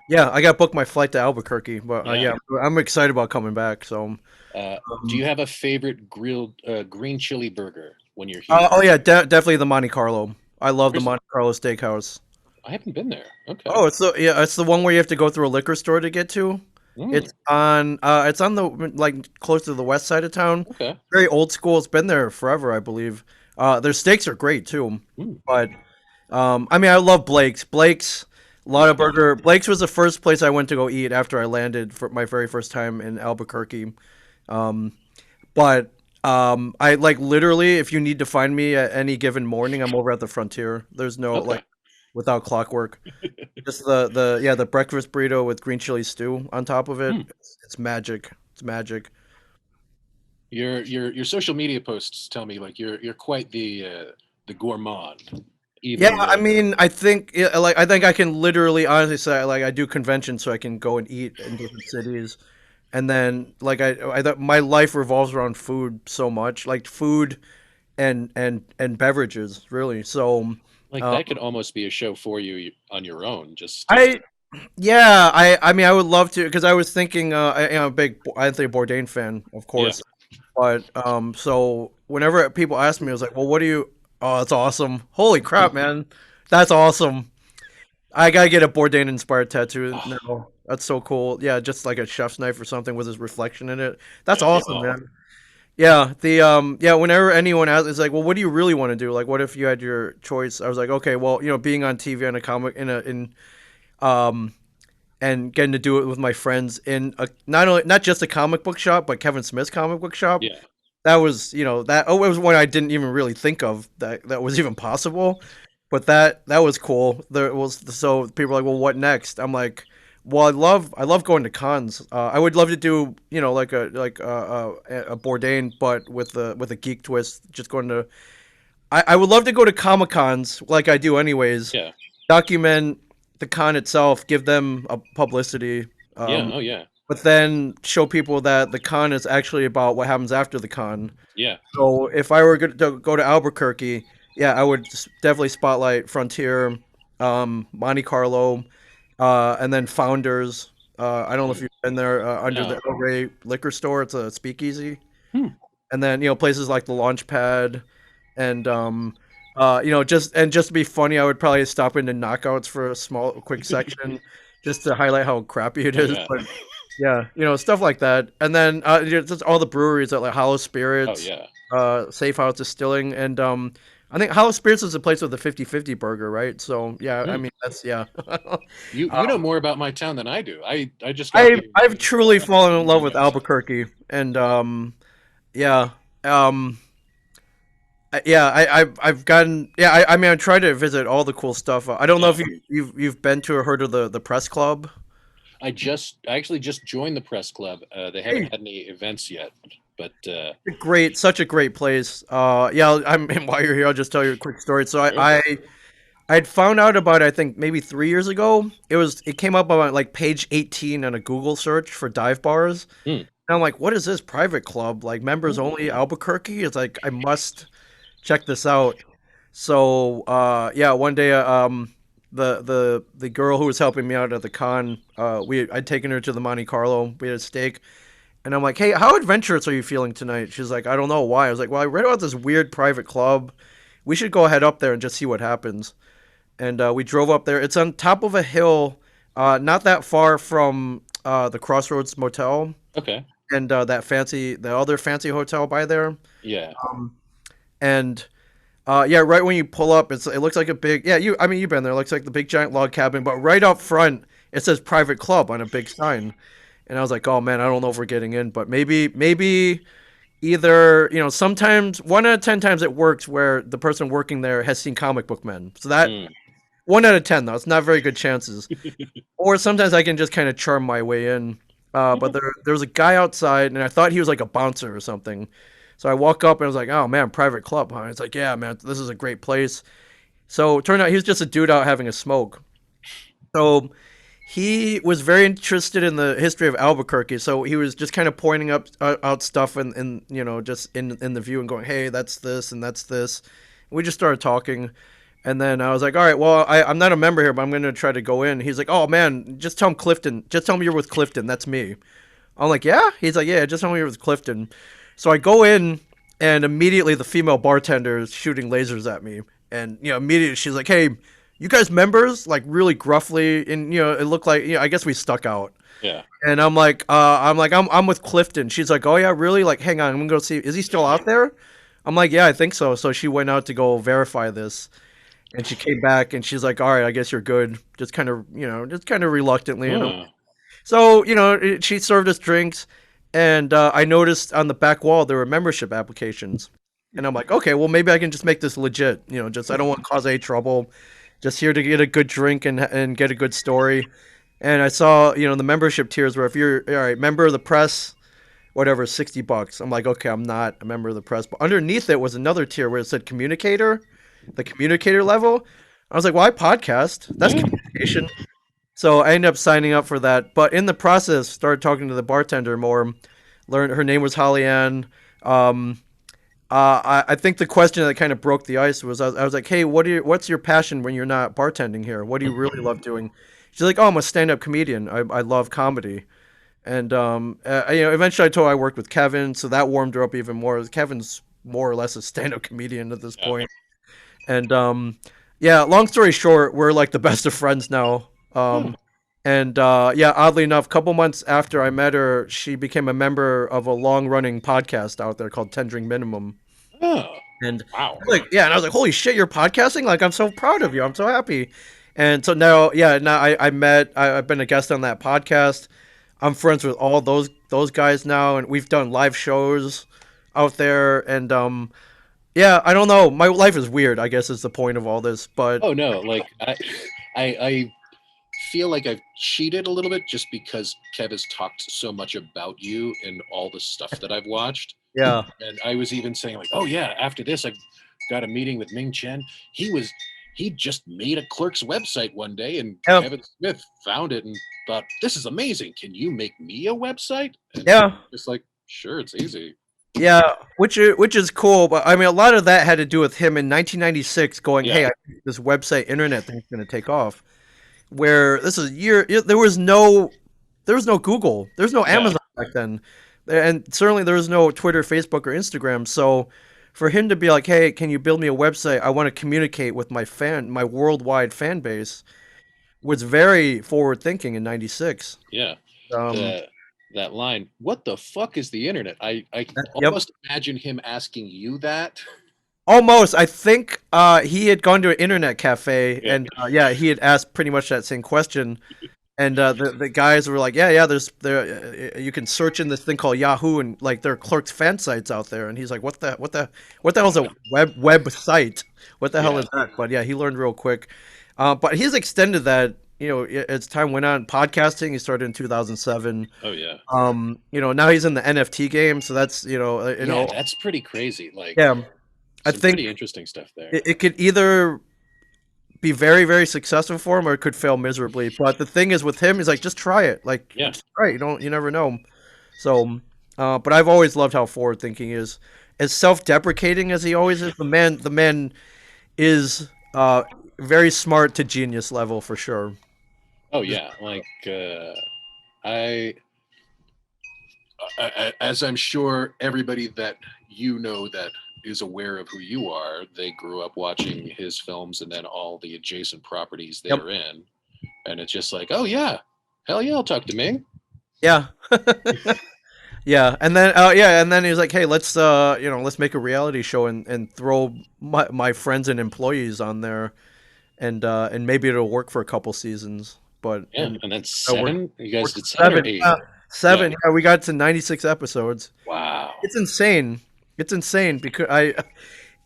Yeah, I got booked my flight to Albuquerque, but Yeah. yeah, I'm excited about coming back. So, Do you um, have a favorite grilled green chili burger when you're here? oh yeah, definitely the Monte Carlo. I love the Where's Monte Carlo Steakhouse. I haven't been there. Okay. Oh, it's the one where you have to go through a liquor store to get to. Mm, It's on the like close to the west side of town. okay. Very old school. It's been there forever, I believe. Their steaks are great too. Mm, But I mean, I love Blake's. Blake's a lot of burger. Blake's was the first place I went to go eat after I landed for my very first time in Albuquerque. Um, but I like literally, if you need to find me at any given morning, I'm over at the Frontier. There's no okay. like without clockwork. Just the breakfast burrito with green chili stew on top of it. Mm. It's magic. It's magic. Your social media posts tell me like you're quite the gourmand. Yeah, Even I mean, I think yeah, like I think I can literally honestly say like I do conventions so I can go and eat in different cities, and then like my life revolves around food so much, like food and beverages really. So, like um, that could almost be a show for you on your own. Just I yeah, I mean I would love to because I was thinking I'm a big Anthony Bourdain fan, of yeah. course. But so whenever people ask me, I was like, "Well, what do you?" Oh, that's awesome! Holy crap, man, that's awesome! I gotta get a Bourdain inspired tattoo Oh, now. That's so cool. Yeah, just like a chef's knife or something with his reflection in it. That's yeah. awesome, man. Yeah, yeah. Whenever anyone asks, it's like, "Well, what do you really want to do? Like, what if you had your choice?" I was like, "Okay, well, being on TV and a comic in um and getting to do it with my friends in a not just a comic book shop, but Kevin Smith's comic book shop." Yeah. That was, it was one I didn't even really think of that was even possible, but that was cool. There was so people are like, well, what next? I'm like, well, I love going to cons. I would love to do, a Bourdain, but with a geek twist. Just going to, I would love to go to Comic Cons like I do anyways. Yeah. Document the con itself, give them a publicity. Yeah. Um, Oh yeah. but then show people that the con is actually about what happens after the con. Yeah. So if I were to go to Albuquerque, yeah, I would definitely spotlight Frontier, Monte Carlo, and then Founders. I don't know if Mm. you've been there under the No. El Rey liquor store. It's a speakeasy, Hmm. and then places like the Launch Pad, and just to be funny, I would probably stop into Knockouts for a quick section, just to highlight how crappy it Oh is. yeah. But yeah, stuff like that. And then just all the breweries at like Hollow Oh Spirits, yeah. Safe House Distilling, and I think Hollow Spirits is a place with the 50/50 burger, right? So yeah, I Hmm. mean that's yeah. You know more about my town than I do. I just got I've here I've truly fallen in 2 love with months. Albuquerque, and yeah, um, yeah, I've gotten yeah. I mean I try to visit all the cool stuff. I don't know Yeah. if you've been to or heard of the press club. I actually just joined the press club. They haven't Hey, had any events yet, but such a great place. Yeah, and while you're here, I'll just tell you a quick story. So okay. I'd found out about it, I think maybe 3 years ago. It came up on like page 18 on a Google search for dive bars. Hmm. And I'm like, what is this private club? Like members Oh. only Albuquerque? It's like I must check this out. So yeah, one day the girl who was helping me out at the con, I'd taken her to the Monte Carlo. We had a steak. And I'm like, hey, how adventurous are you feeling tonight? She's like, I don't know why. I was like, well, I read about this weird private club. We should go head up there and just see what happens. And we drove up there. It's on top of a hill, not that far from the Crossroads Motel Okay. and the other fancy hotel by there. Yeah. Um, and yeah, right when you pull up, it looks like a big yeah. I mean, you've been there. It looks like the big giant log cabin, but right up front it says private club on a big sign. And I was like, oh man, I don't know if we're getting in, but maybe either sometimes 1 out of 10 times it works where the person working there has seen Comic Book Men. So that Hmm. 1 out of 10 though, it's not very good chances. Or sometimes I can just kind of charm my way in. But Okay. there was a guy outside, and I thought he was like a bouncer or something. So I walk up and I was like, "Oh man, private club, huh?" It's like, "Yeah, man, this is a great place." So it turned out he was just a dude out having a smoke. So he was very interested in the history of Albuquerque. So he was just kind of pointing up out stuff and just in the view and going, "Hey, that's this and that's this." And we just started talking, And then I was like, all right, well, I'm not a member here, but I'm going to try to go in. He's like, oh, man, just tell him Clifton. Just tell him you're with Clifton. That's me. I'm like, yeah? He's like, yeah, just tell me you're with Clifton. So I go in, and immediately the female bartender is shooting lasers at me. And, immediately she's like, hey, you guys members? Like, really gruffly. And, it looked like, I guess we stuck out. Yeah. And I'm with Clifton. She's like, oh, yeah, really? Like, hang on, I'm going to go see. Is he still out there? I'm like, yeah, I think so. So she went out to go verify this. And she came back and she's like, all right, I guess you're good. Just kind of reluctantly. Huh. So, she served us drinks. And I noticed on the back wall there were membership applications. And I'm like, okay, well, maybe I can just make this legit. Just I don't want to cause any trouble. Just here to get a good drink and get a good story. And I saw, the membership tiers where if you're, all right, member of the press, whatever, $60. I'm like, okay, I'm not a member of the press. But underneath it was another tier where it said communicator, the communicator level. I was like, well, I podcast. That's Yeah. communication. So I ended up signing up for that. But in the process, started talking to the bartender more. Learned her name was Holly Ann. I think the question that kind of broke the ice was I was like, hey, what's your passion when you're not bartending here? What do you really love doing? She's like, oh, I'm a stand-up comedian. I love comedy. And eventually I told her I worked with Kevin, so that warmed her up even more. Kevin's more or less a stand-up comedian at this Yeah. point. And yeah, long story short, we're like the best of friends now. Huh. And yeah, oddly enough, a couple months after I met her, she became a member of a long-running podcast out there called Tendering Minimum. Oh, And wow. and I was like, holy shit, you're podcasting? Like, I'm so proud of you. I'm so happy. And so now, yeah, now I've been a guest on that podcast. I'm friends with all those guys now, and we've done live shows out there. And yeah, I don't know. My life is weird, I guess is the point of all this. But Oh no, like I feel like I've cheated a little bit just because Kev has talked so much about you and all the stuff that I've watched. yeah, And I was even saying like, oh yeah, after this I got a meeting with Ming Chen. He just made a clerk's website one day, and yeah, Kevin Smith found it and thought, this is amazing. Can you make me a website? And yeah. just like, sure, it's easy. Yeah, which is cool, but I mean, a lot of that had to do with him in 1996 going, "Hey, Yeah, I think this website internet thing's going to take off." Where this is a year, there was no Google, there's no yeah, Amazon back then, and certainly there was no Twitter, Facebook, or Instagram. So, for him to be like, "Hey, can you build me a website? I want to communicate with my worldwide fan base," was very forward thinking in '96. yeah. Um, The that line, what the fuck is the internet? I yep. almost imagine him asking you that. Almost. I think he had gone to an internet cafe, Yeah, and yeah, he had asked pretty much that same question. And the guys were like, yeah, you can search in this thing called Yahoo, and like there are clerks fan sites out there. And he's like, what the hell is a website? What the hell yeah. is that? But yeah, he learned real quick. But he's extended that. As time went on, podcasting. He started in 2007. Oh yeah. Now he's in the NFT game, so that's Yeah, that's pretty crazy. Like yeah. I some think pretty interesting stuff there. it could either be very, very successful for him or it could fail miserably. But the thing is with him, he's like, just try it. Like, Yeah. just try it. You never know. So, but I've always loved how forward thinking is. As self-deprecating as he always is, the man is very smart to genius level for sure. Oh yeah. Like I, as I'm sure everybody that you know that is aware of who you are, they grew up watching his films and then all the adjacent properties Yep. they're in, and it's just like, oh yeah, hell yeah, I'll talk to Ming. Yeah. Yeah, and then he was like, "Hey, let's make a reality show and throw my friends and employees on there, and maybe it'll work for a couple seasons." But Yeah, and and then it worked, seven. You guys worked did for 7 or seven, 8? yeah, seven. Yeah. Yeah, we got to 96 episodes. Wow. It's insane. It's insane because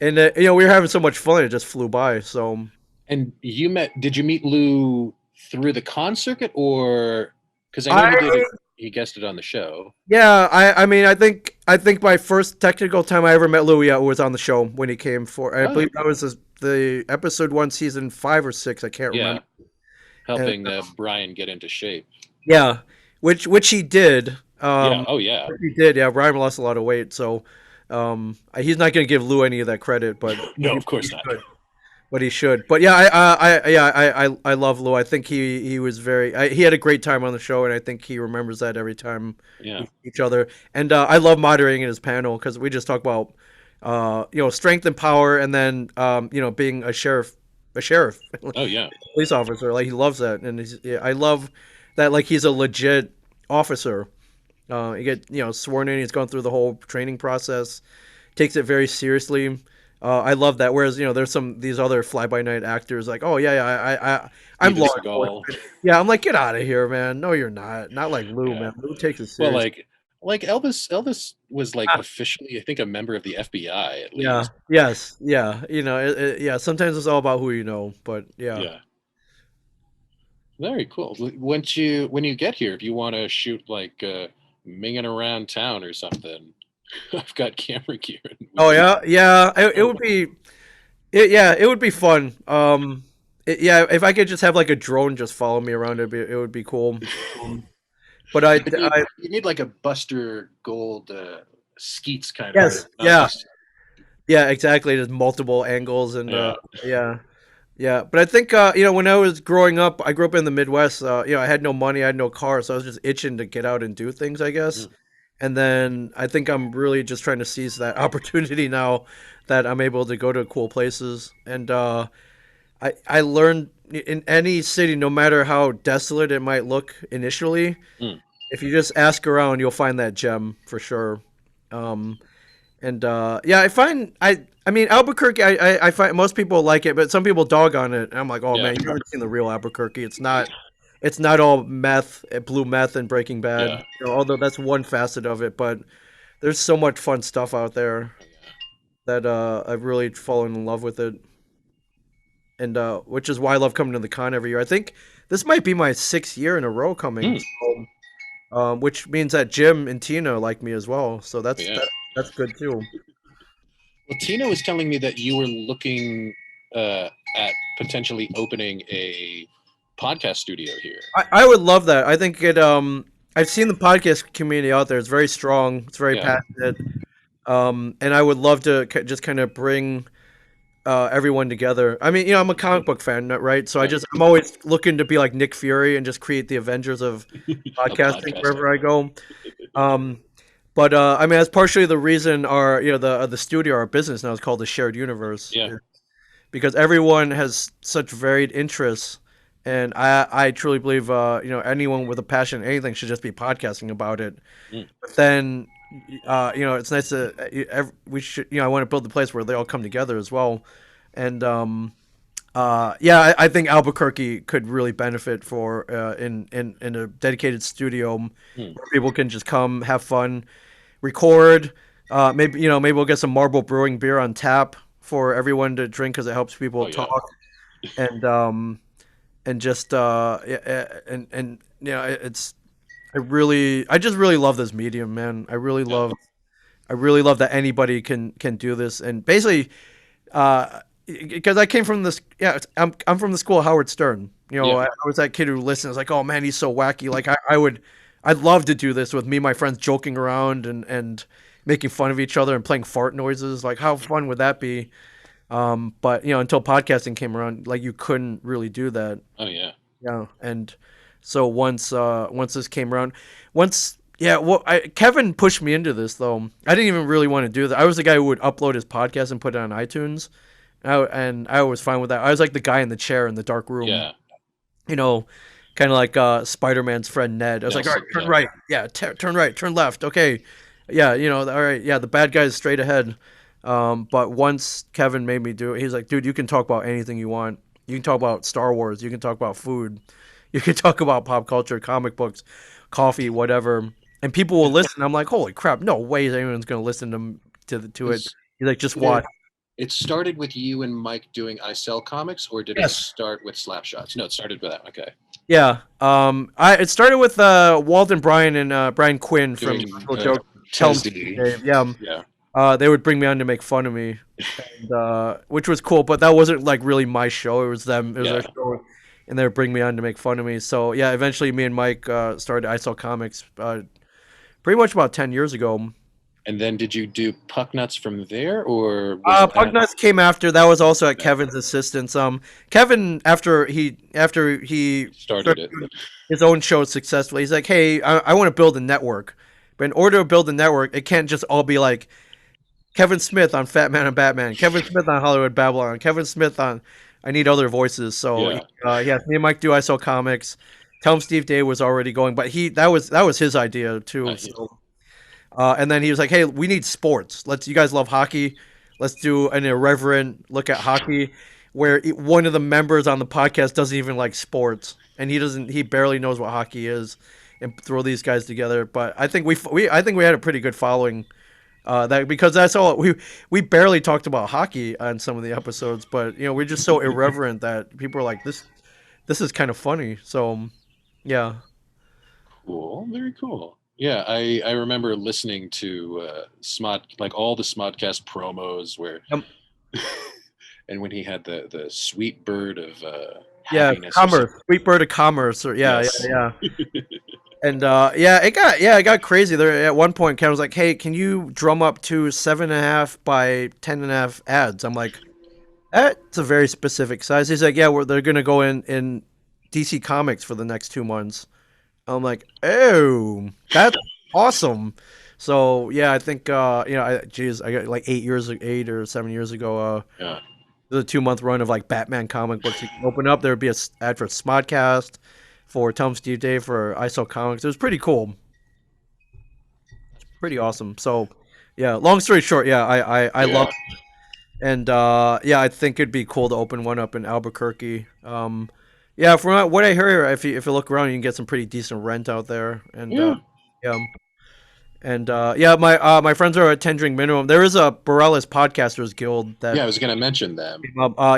we were having so much fun. It just flew by. So And did you meet Lou through the con circuit, or because I know I he guested on the show. yeah, I mean, I think my first technical time I ever met Louis was on the show when he came for. I Oh, believe that was the episode 1, season 5 or 6. I can't yeah, remember. And helping Brian get into shape. yeah, which he did. Yeah, oh yeah. Which he did. Yeah, Ryan lost a lot of weight, so he's not going to give Lou any of that credit, but No, he, of course he not. could. But he should. But yeah, I love Lou. I think he was very. He had a great time on the show, and I think he remembers that every time we Yeah. see each other. And I love moderating his panel because we just talk about, strength and power, and then being a sheriff, Oh yeah. police officer. Like he loves that, and yeah, I love that. Like he's a legit officer. He get sworn in. He's gone through the whole training process. Takes it very seriously. I love that. Whereas there's these other fly by night actors like, oh yeah, I'm Steven law Seagal. enforcement. Yeah, I'm like, get out of here, man. No, you're not. Not like Lou, Yeah. man. Lou takes it Well, serious. like Elvis was like officially, I think, a member of the FBI at Yeah. least. Yes. Yeah. Yeah. Sometimes it's all about who you know, but yeah. Yeah. Very cool. When you get here, if you want to shoot like minging around town or something, I've got camera gear and we Oh can. yeah. Yeah. It Oh, would be. Yeah. It would be fun. Yeah. If I could just have like a drone just follow me around, it would be cool. Um, but you need like a Buster Gold Skeets kind of yes. thing, not Yeah. just Yeah. Exactly. There's multiple angles and yeah. yeah. Yeah, but I think when I was growing up, I grew up in the Midwest. I had no money, I had no car, so I was just itching to get out and do things, I guess. Mm. And then I think I'm really just trying to seize that opportunity now that I'm able to go to cool places. And I learned in any city, no matter how desolate it might look initially, Mm. if you just ask around, you'll find that gem for sure. Um, and yeah, I mean Albuquerque. I find most people like it, but some people dog on it. And I'm like, oh Yeah. man, you haven't seen the real Albuquerque. It's not all meth, blue meth, and Breaking Bad. Yeah. Although that's one facet of it, but there's so much fun stuff out there Oh, yeah. that I've really fallen in love with it, and which is why I love coming to the con every year. I think this might be my sixth year in a row coming, Mm. so, which means that Jim and Tina like me as well. So Oh, that's yeah. that's good too. Well, Tina was telling me that you were looking at potentially opening a podcast studio here. I would love that. I think it. I've seen the podcast community out there. It's very strong. It's very Yeah. passionate. And I would love to just kind of bring everyone together. I mean, I'm a comic book fan, right? So Yeah. I'm always looking to be like Nick Fury and just create the Avengers of A podcasting podcasting. wherever I go. Um, but I mean, that's partially the reason our the studio, our business now is called the Shared Universe, Yeah. because everyone has such varied interests. And I truly believe anyone with a passion anything should just be podcasting about it. Mm. But then it's nice to we should I want to build the place where they all come together as well. And yeah, I think Albuquerque could really benefit for in a dedicated studio Mm. where people can just come have fun, record. Maybe we'll get some Marble Brewing beer on tap for everyone to drink because it helps people Oh yeah. talk. And just and it's I just really love this medium, man. Yeah. I really love that anybody can do this. And basically because I came from this I'm from the school of Howard Stern. Yeah. I was that kid who listened. I was like, oh man, he's so wacky. Like I'd love to do this with me and my friends joking around and making fun of each other and playing fart noises. Like how fun would that be? But until podcasting came around, like you couldn't really do that. Oh yeah. Yeah, and so once this came around, once yeah, well, Kevin pushed me into this though. I didn't even really want to do that. I was the guy who would upload his podcast and put it on iTunes, and I was fine with that. I was like the guy in the chair in the dark room, Yeah. you know, kind of like Spider-Man's friend Ned. I was like, all right, Nelson. turn Yeah. right, yeah, turn right, turn left, okay, yeah, all right, yeah, the bad guy's straight ahead. But once Kevin made me do it, he's like, dude, you can talk about anything you want. You can talk about Star Wars. You can talk about food. You can talk about pop culture, comic books, coffee, whatever. And people will listen. I'm like, holy crap, no way anyone's gonna listen to it. Was He's like, just it watch. it started with you and Mike doing I Sell Comics, or did it Yes. start with Slapshots? No, it started with that. Okay. Yeah. It started with Walden Bryan and Brian Quinn from Doing Little Joke. Chesney. Dave. Yeah. Yeah. They would bring me on to make fun of me, and, which was cool. But that wasn't like really my show. It was them. It was their Yeah. show, and they would bring me on to make fun of me. So yeah, eventually me and Mike started I Sell Comics pretty much about 10 years ago, And then did you do Puck Nuts from there, or was that Pugnuts came after. That was also at okay? Kevin's assistance. Kevin after he Started started it. doing his own show successfully, he's like, "Hey, I want to build a network, but in order to build a network, it can't just all be like Kevin Smith on Fat Man and Batman, Kevin Smith on Hollywood Babylon, Kevin Smith on. I need other voices." So Yeah. yeah, me and Mike do I Sell Comics. Tell him Steve Day was already going, but that was his idea too. Yeah. So and then he was like, "Hey, we need sports. You guys love hockey. Let's do an irreverent look at hockey, where one of the members on the podcast doesn't even like sports, and he barely knows what hockey is, and throw these guys together." But I think I think we had a pretty good following. That because that's all we barely talked about hockey on some of the episodes, but we're just so irreverent that people are like, this is kind of funny. So yeah. Cool. Very cool. Yeah, I remember listening to Smod, like all the Smodcast promos where, Um, and when he had the sweet bird of yeah, happiness or commerce, something. sweet bird of commerce, or yeah, Yes. yeah. And it got crazy there. At one point, Ken was like, "Hey, can you drum up to 7.5 by 10.5 ads?" I'm like, "That's a very specific size." He's like, "Yeah, they're gonna go in DC Comics for the next 2 months." I'm like, "Oh, that's awesome." So yeah, I think I got like 8 or 7 years ago. Yeah. The 2 month run of like Batman comic books. You can open up, there would be a ad for Smodcast, for Tom Steve Day, for I Sell Comics. It was pretty cool, pretty awesome. So, yeah. Long story short, yeah, I love Yeah. and yeah, I think it'd be cool to open one up in Albuquerque. Yeah, from what I hear, if you look around, you can get some pretty decent rent out there, and Yeah. yeah. And yeah, my friends are at 10 drink minimum. There is a Borellis Podcasters Guild that Yeah. I was gonna mention them.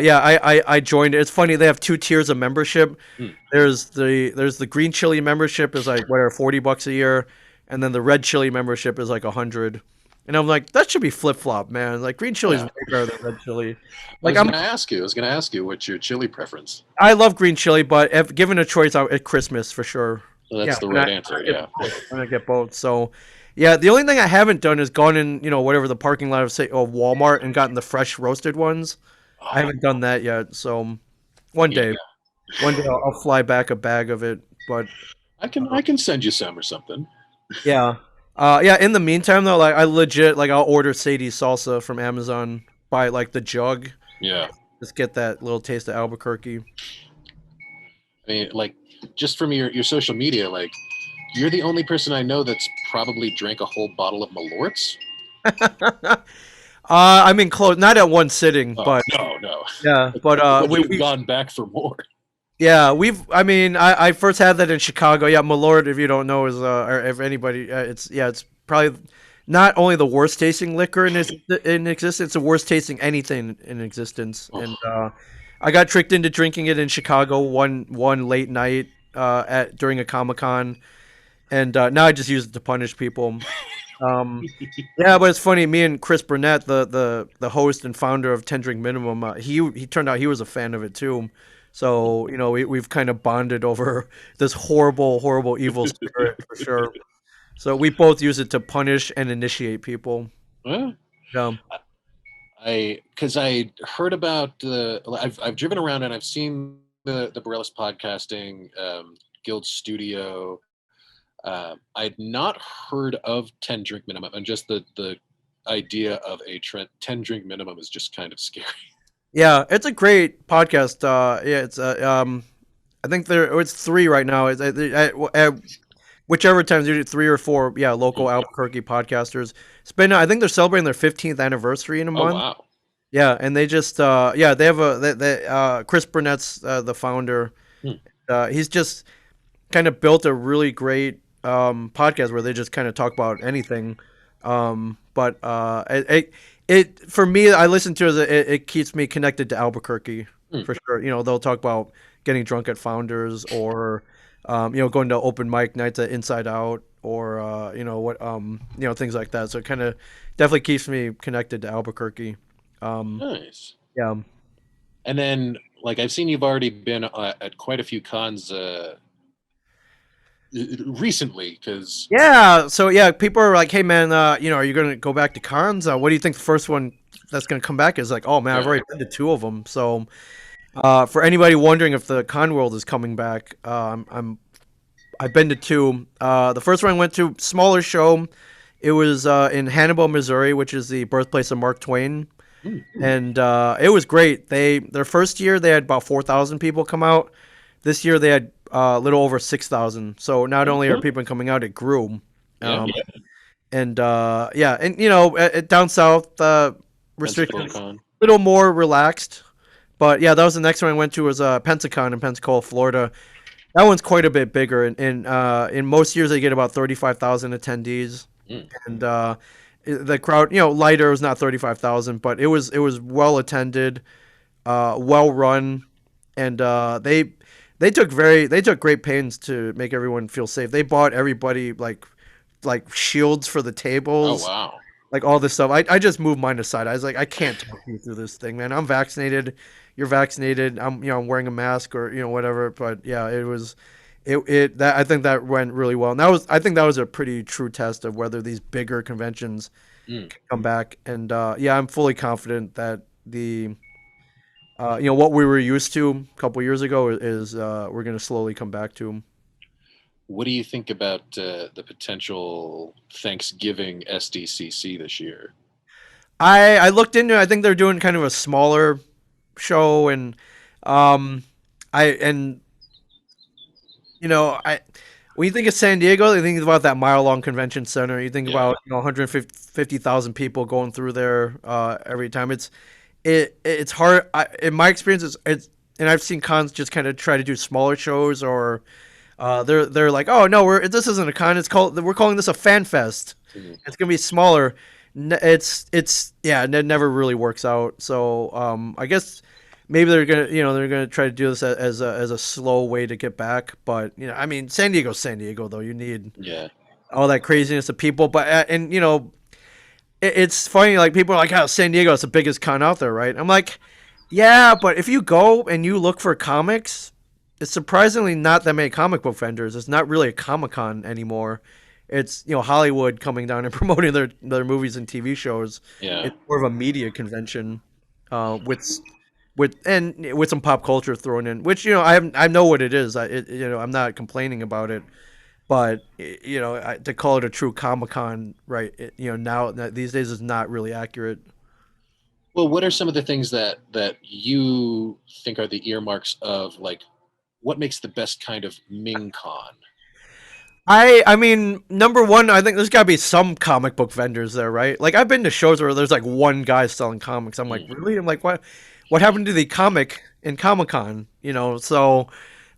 yeah, I joined it. It's funny, they have 2 tiers of membership. Hmm. There's the green chili membership is like whatever $40 a year, and then the red chili membership is like 100. And I'm like, that should be flip flop, man. Like green chili is Yeah. way better than red chili. I Like was gonna ask you. I was gonna ask you what's your chili preference. I love green chili, but if given a choice, at Christmas for sure. Well, Yeah, that's the when I, right when answer. I get Yeah. both. When I get both. So, yeah, the only thing I haven't done is gone in, whatever the parking lot of say, Walmart and gotten the fresh roasted ones. I Oh, haven't done that yet. So one yeah. day, I'll fly back a bag of it. But I can send you some or something. yeah, yeah. In the meantime, though, like I legit like I'll order Sadie's salsa from Amazon, buy like the jug, Yeah. just get that little taste of Albuquerque. I mean, like, just from your social media, like, you're the only person I know that's probably drank a whole bottle of Malort's. I mean, close, not at one sitting, Oh but no, no. yeah, but But you've gone back for more. yeah, I mean, I first had that in Chicago. Yeah, Malort, if you don't know, is or if anybody, it's probably not only the worst tasting liquor in existence, it's the worst tasting anything in existence. Oh, And I got tricked into drinking it in Chicago one late night at during a Comic Con, and now I just use it to punish people. Um, yeah, but it's funny. Me and Chris Burnett, the host and founder of Ten Drink Minimum, he turned out he was a fan of it too. So we've kind of bonded over this horrible evil spirit for sure. So we both use it to punish and initiate people. well, Yeah. because I heard about the. I've driven around and I've seen the Borellis Podcasting Guild Studio. I'd not heard of 10 drink minimum, and just the idea of a 10 drink minimum is just kind of scary. Yeah, it's a great podcast. Yeah, it's I think it's 3 right now. Whichever times you do 3 or 4, yeah, local Albuquerque podcasters. It's been I think they're celebrating their 15th anniversary in a Oh month. wow. Yeah, and they just yeah, they have Chris Burnett's the founder. Hmm. He's just kind of built a really great podcast where they just kind of talk about anything. But it for me, I listen to it keeps me connected to Albuquerque Hmm. for sure. They'll talk about getting drunk at Founders, or going to open mic nights at Inside Out, or things like that. So it kind of definitely keeps me connected to Albuquerque. Um, Nice. yeah. And then, like, I've seen you've already been at quite a few cons. recently? Because Yeah, so yeah, people are like, "Hey man, are you gonna go back to cons? What do you think the first one that's gonna come back is?" Like, "Oh man, I've yeah. already been to two of them." So, for anybody wondering if the con world is coming back, I've been to two. The first one I went to, smaller show. It was in Hannibal, Missouri, which is the birthplace of Mark Twain, Mm, and it was great. Their first year they had about 4,000 people come out. This year they had a little over 6,000. So not only are people coming out, it grew. yeah. And yeah, and down south, Pensacola restrictions Con. a little more relaxed. But yeah, that was the next one I went to was Pensacon in Pensacola, Florida. That one's quite a bit bigger. In most years they get about 35,000 attendees, Mm. and the crowd, lighter was not 35,000, but it was well attended, well run, and they took great pains to make everyone feel safe. They bought everybody like shields for the Oh tables, wow. like all this stuff. I just moved mine aside. I was like, I can't talk you through this thing, man. I'm vaccinated. You're vaccinated. I'm wearing a mask or whatever. But yeah, it was it that I think that went really well. And I think that was a pretty true test of whether these bigger conventions Mm. can come back. And yeah, I'm fully confident that the what we were used to a couple years ago is we're gonna slowly come back to. What do you think about the potential Thanksgiving SDCC this year? I looked into it. I think they're doing kind of a smaller show, and um I and I when you think of San Diego, you think about that mile long convention center. You think Yeah. about 150,000 people going through there every time. It's hard. In my experience, it's and I've seen cons just kind of try to do smaller shows, or they're like, oh no, this isn't a con. We're calling this a fan fest. Mm. It's gonna be smaller. It's yeah, and it never really works out. So I guess maybe they're gonna try to do this as a slow way to get back. But I mean, San Diego's San Diego though. You need Yeah. all that craziness of people. But and it's funny. Like people are like, oh, San Diego is the biggest con out there, right? I'm like, yeah, but if you go and you look for comics, it's surprisingly not that many comic book vendors. It's not really a Comic Con anymore. It's Hollywood coming down and promoting their movies and TV shows. Yeah. It's more of a media convention, with some pop culture thrown in, which I know what it is. I'm not complaining about it, but to call it a true Comic Con, right? Now these days is not really accurate. Well, what are some of the things that you think are the earmarks of like what makes the best kind of Ming Con? I mean, number one, I think there's got to be some comic book vendors there, right? Like I've been to shows where there's like one guy selling comics. I'm like, Mm. really? I'm like, what happened to the comic in Comic Con? So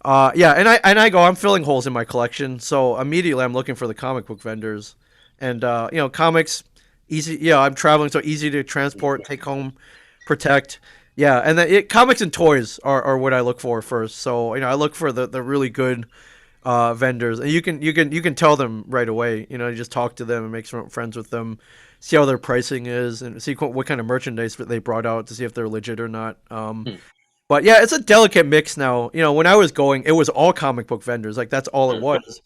yeah, and I go, I'm filling holes in my collection, so immediately I'm looking for the comic book vendors, and comics easy. Yeah, I'm traveling, so easy to transport, take home, protect. Yeah, and comics and toys are what I look for first. So I look for the really good vendors, and you can tell them right away. You just talk to them and make some friends with them, see how their pricing is, and see what kind of merchandise they brought out to see if they're legit or not. Hmm. But yeah, it's a delicate mix now. When I was going, it was all comic book vendors. Like that's all it Sure. was.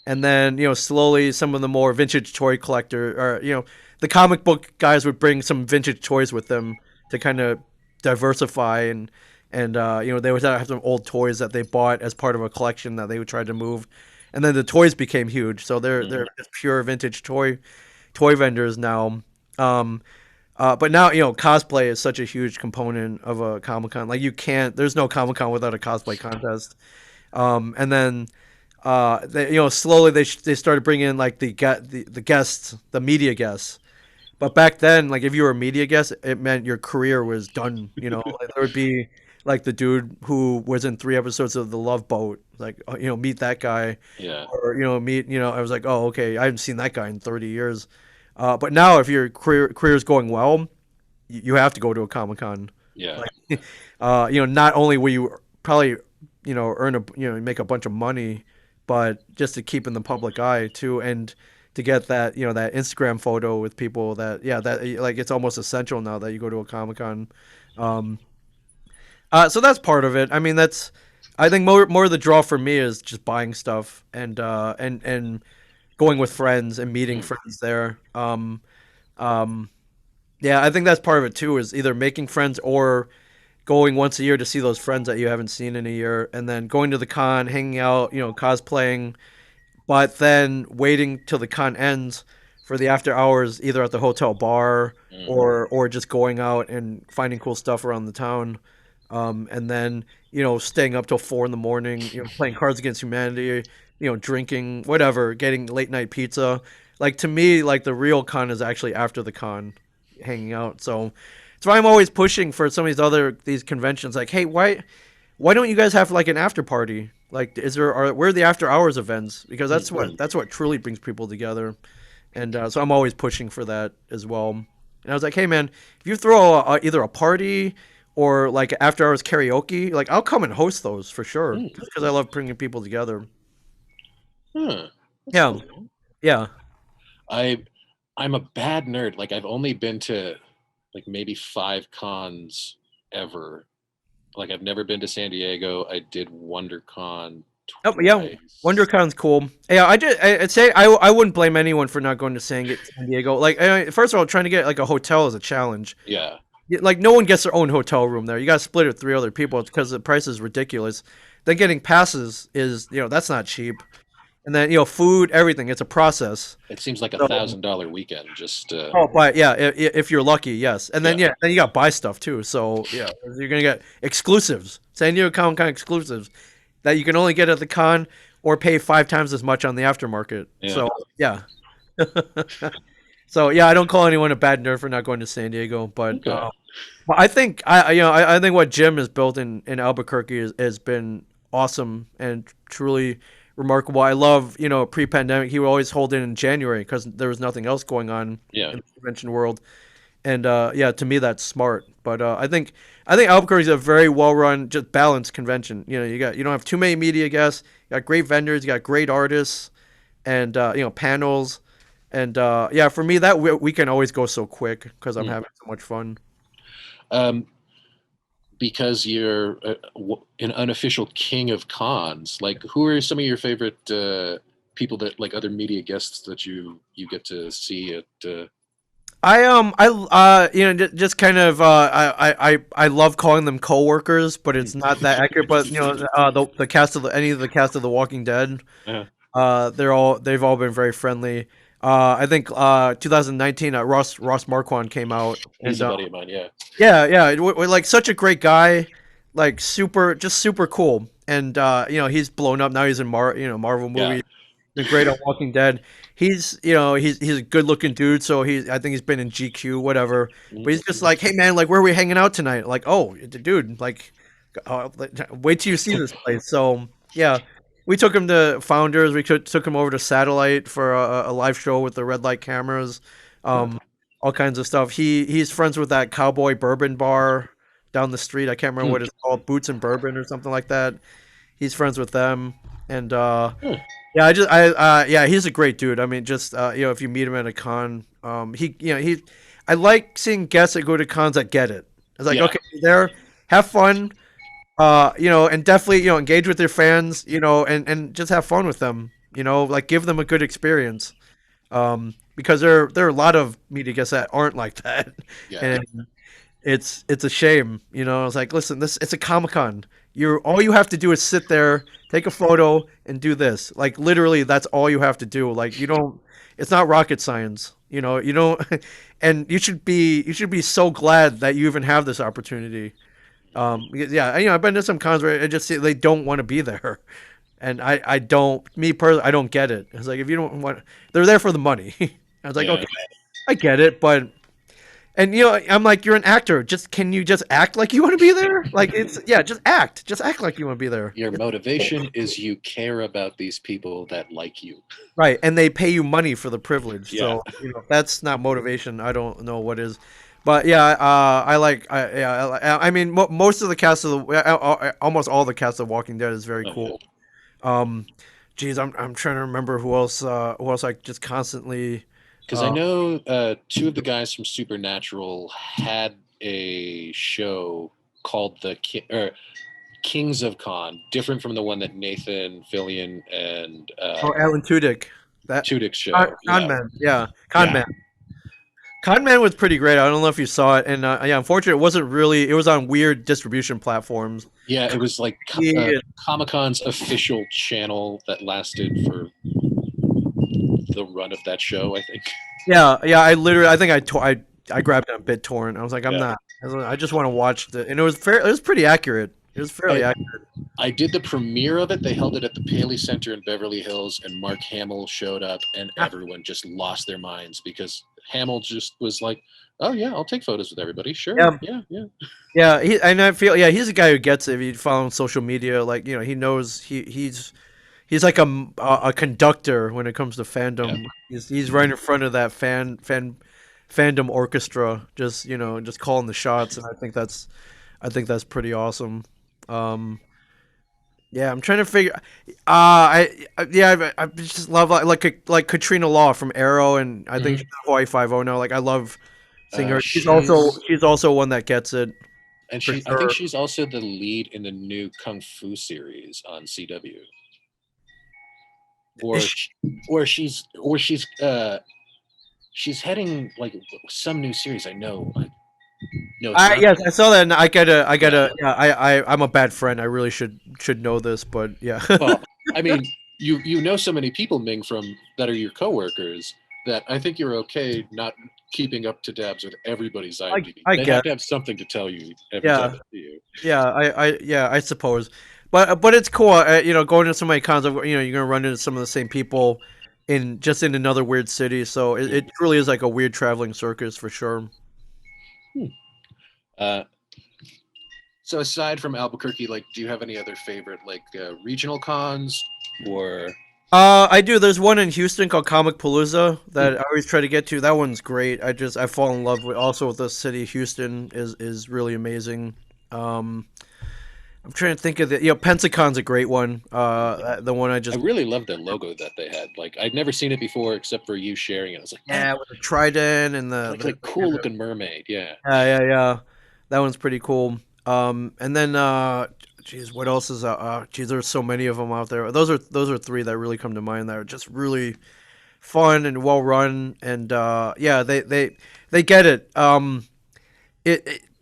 And then slowly some of the more vintage toy collector, or the comic book guys would bring some vintage toys with them to kind of diversify, and they would have some old toys that they bought as part of a collection that they would try to move. And then the toys became huge, so they're Mhm. just pure vintage toy vendors now. Um, but now cosplay is such a huge component of a Comic Con. Like there's no Comic Con without a cosplay contest. And then slowly they started bringing in like the guests, the media guests. But back then, like if you were a media guest, it meant your career was done. Like, there would be like the dude who was in 3 episodes of The Love Boat. Like meet that guy, Yeah. or meet. I was like, oh okay, I haven't seen that guy in 30 years. But now, if your career's going well, you have to go to a Comic Con. Yeah. Like, not only will you probably earn make a bunch of money, but just to keep in the public eye too, and to get that that Instagram photo with people that that like it's almost essential now that you go to a Comic Con. Um, so that's part of it. I mean, that's I think more of the draw for me is just buying stuff and going with friends and meeting Mm, friends there. Um, yeah, I think that's part of it too. Is either making friends or going once a year to see those friends that you haven't seen in a year, and then going to the con, hanging out, cosplaying, but then waiting till the con ends for the after hours, either at the hotel bar mm. or just going out and finding cool stuff around the town, and then staying up till 4 in the morning, playing Cards Against Humanity, drinking whatever, getting late night pizza. Like to me, like the real con is actually after the con, hanging out. So that's why I'm always pushing for some of these conventions. Like, hey, why don't you guys have like an after party? Like, where are the after hours events? Because Mm. that's what truly brings people together. And so I'm always pushing for that as well. And I was like, hey man, if you throw either a party or like after hours karaoke, like I'll come and host those for sure, Mm. because I love bringing people together. Huh. That's Yeah, cool. yeah. I I'm a bad nerd. Like I've only been to like maybe 5 cons ever. Like I've never been to San Diego. I did WonderCon Oh, yeah. twice. WonderCon's cool. Yeah, I'd say I wouldn't blame anyone for not going to San Diego. Like, first of all, trying to get like a hotel is a challenge. Yeah, Like no one gets their own hotel room there. You got to split it with three other people because the price is ridiculous. Then getting passes is that's not cheap. And then food, everything. It's a process. it seems like a So $1,000 weekend. Just but yeah, if you're lucky, yes. And then yeah, then you got to buy stuff too. So yeah, you're gonna get exclusives, San Diego Comic Con exclusives that you can only get at the con or pay 5 times as much on the aftermarket. yeah. So yeah. So yeah, I don't call anyone a bad nerd for not going to San Diego, but Okay. well, I think I think what Jim has built in Albuquerque has been awesome and truly remarkable. I love pre-pandemic he would always hold it in January because there was nothing else going on Yeah. in the convention world, and yeah, to me that's smart. But I think Albuquerque is a very well-run, just balanced convention. You don't have too many media guests. You got great vendors. You got great artists, and panels. And yeah, for me that weekend always goes so quick because I'm Mm. having so much fun. Um, because you're an unofficial king of cons. Like, who are some of your favorite people that like other media guests that you get to see at? Just kind of I love calling them coworkers, but it's not that accurate. But the cast of any of the cast of The Walking Dead, Uh, they've all been very friendly. I think 2019 Ross Marquand came out, he's and a buddy of mine. Yeah. yeah, like such a great guy, like super cool. And he's blown up now. He's in Marvel Yeah. movies. Been great on Walking Dead. He's a good looking dude, so I think he's been in GQ, whatever. Mhm. But he's just like, hey man, like where are we hanging out tonight? Like, oh, dude, like, wait till you see this place. So yeah, we took him to Founders. Took him over to Satellite for a live show with the red light cameras, Huh. um, all kinds of stuff. He's friends with that Cowboy Bourbon bar down the street. I can't remember Hmm. what it's called, Boots and Bourbon or something like that. He's friends with them, and Huh. yeah, yeah, he's a great dude. I mean, just if you meet him at a con, I like seeing guests that go to cons that get it. It's like, Yeah. okay, you're there, have fun, and definitely engage with your fans, and just have fun with them. Like give them a good experience. Because there are a lot of media guests that aren't like that, Yeah. and it's a shame. It's like, listen, this it's a Comic Con. All you have to do is sit there, take a photo, and do this. Like literally, that's all you have to do. Like you don't. It's not rocket science. You don't, and you should be so glad that you even have this opportunity. Because, yeah, I've been to some cons where it just they don't want to be there, and I don't. Me personally, I don't get it. It's like if you don't want, they're there for the money. I was like, Yeah. okay, I get it, but and I'm like, you're an actor. Can you just act like you want to be there? Like it's yeah, just act like you want to be there. Your motivation is you care about these people that like you. Right, and they pay you money for the privilege. Yeah. So if that's not motivation, I don't know what is. But yeah, I mean, most of the cast of almost all the cast of Walking Dead is very Oh yeah. cool. Um, geez, I'm trying to remember who else I just constantly. Because I know two of the guys from Supernatural had a show called Kings of Con, different from the one that Nathan Fillion and Oh, Alan Tudyk. That Tudyk's show. Con Yeah, Man. Yeah, Con yeah, Man. Con Man was pretty great. I don't know if you saw it, and yeah, unfortunately, it wasn't really. It was on weird distribution platforms. yeah. It was like Yeah, Comic Con's official channel that lasted for the run of that show. I think. yeah. I literally, I think I grabbed it on BitTorrent. I was like, I'm Yeah, not. I just want to watch the, and it was fair. It was pretty accurate. It was fairly I accurate. I did the premiere of it. They held it at the Paley Center in Beverly Hills, and Mark Hamill showed up, and everyone just lost their minds because Hamill just was like, "Oh yeah, I'll take photos with everybody. Sure, Yeah, yeah, yeah, yeah. And I feel, yeah, he's a guy who gets it. If you follow him on social media, like he knows he's like a conductor when it comes to yeah." fandom. He's right in front of that fandom orchestra, just just calling the shots, and I think that's pretty awesome. Um, yeah, I'm trying to figure. Yeah, I just love like Katrina Law from Arrow, and I think Hmm. she's on Hawaii Five O now. Like I love seeing her. She's She's also one that gets it and for I think sure. she's also the lead in the new Kung Fu series on CW, Is or she, sh- or she's heading like some new series. I know. No, it's I not. yes, I saw that, and I Yeah. gotta. Yeah, I'm a bad friend. I really should know this, but yeah. Well, I mean, you know so many people, Ming, from that are your coworkers that I think you're okay not keeping up to dabs with everybody's IMDb. I They have get. to have something to tell you every Yeah, time they see you. yeah, yeah, I suppose, but it's cool. Going to so many cons, you're gonna run into some of the same people in another weird city. So Mm. it really is like a weird traveling circus for sure. Hmm. Uh, so aside from Albuquerque, like, do you have any other favorite like regional cons or? I do. There's one in Houston called Comic Palooza that I always try to get to. That one's great. I fall in love with also with the city of Houston is really amazing. Um, I'm trying to think of Pensacon's a great one. The one I I just really love the logo that they had. Like, I'd never seen it before except for you sharing it. I was like, that yeah with the trident and like cool looking mermaid. Yeah. yeah. That one's pretty cool. And then geez, what else is geez, there's so many of them out there. Those are three that really come to mind that are just really fun and well run, and yeah, they get it.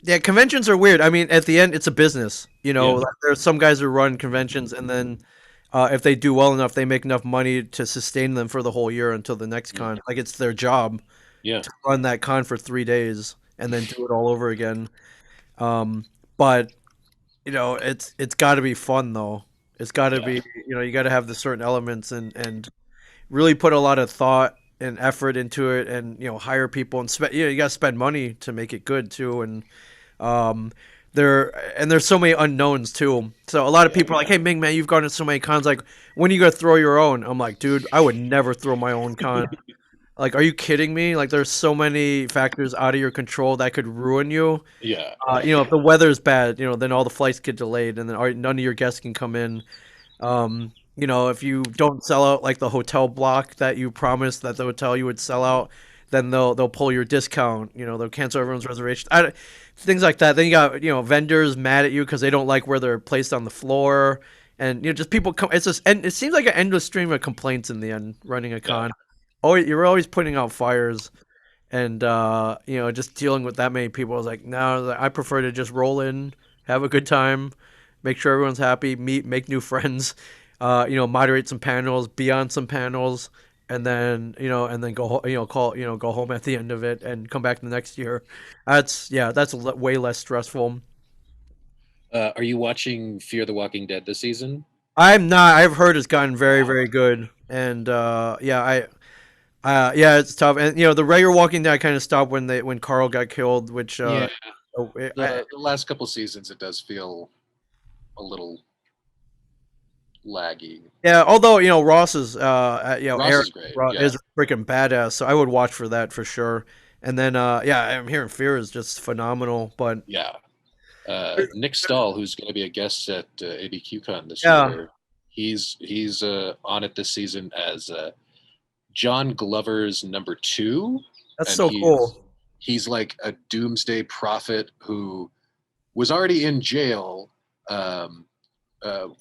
Yeah, conventions are weird. I mean, at the end, it's a business. Yeah. Like, there's some guys who run conventions, and then if they do well enough, they make enough money to sustain them for the whole year until the next Mm. con. Like it's their job Yeah. to run that con for 3 days and then do it all over again. But it's got to be fun though. It's got to Yeah. be you got to have the certain elements and really put a lot of thought and effort into it, and hire people and spend. You got to spend money to make it good too, and um, there's so many unknowns too. So a lot of Yeah. people are like, "Hey, Ming, man, you've gone to so many cons. Like, when are you gonna throw your own?" I'm like, "Dude, I would never throw my own con. Like, are you kidding me? Like, there's so many factors out of your control that could ruin you. Yeah. If the weather's bad, then all the flights get delayed, and then none of your guests can come in. If you don't sell out like the hotel block that you promised that the hotel you would sell out, then they'll pull your discount. They'll cancel everyone's reservation. Things like that. Then you got vendors mad at you because they don't like where they're placed on the floor, and just people come. It's just and it seems like an endless stream of complaints in the end running a Yeah. con. Oh, you're always putting out fires, and just dealing with that many people. I was like, no, I prefer to just roll in, have a good time, make sure everyone's happy, make new friends, moderate some panels, be on some panels, and then go go home at the end of it and come back the next year. That's way less stressful. Are you watching Fear the Walking Dead this season? I'm not. I've heard it's gotten very Wow. very good, and yeah, it's tough. And the regular Walking Dead kind of stopped when Carl got killed, which Yeah. oh, The last couple seasons, it does feel a little laggy. yeah. Although Ross is Ross Eric is great. Yeah. Is a freaking badass, so I would watch for that for sure. And then yeah, I'm hearing Fear is just phenomenal, but Yeah. Nick Stahl, who's going to be a guest at ABQCon this yeah, year, he's on it this season as John Glover's number two, that's and so cool. he's like a doomsday prophet who was already in jail,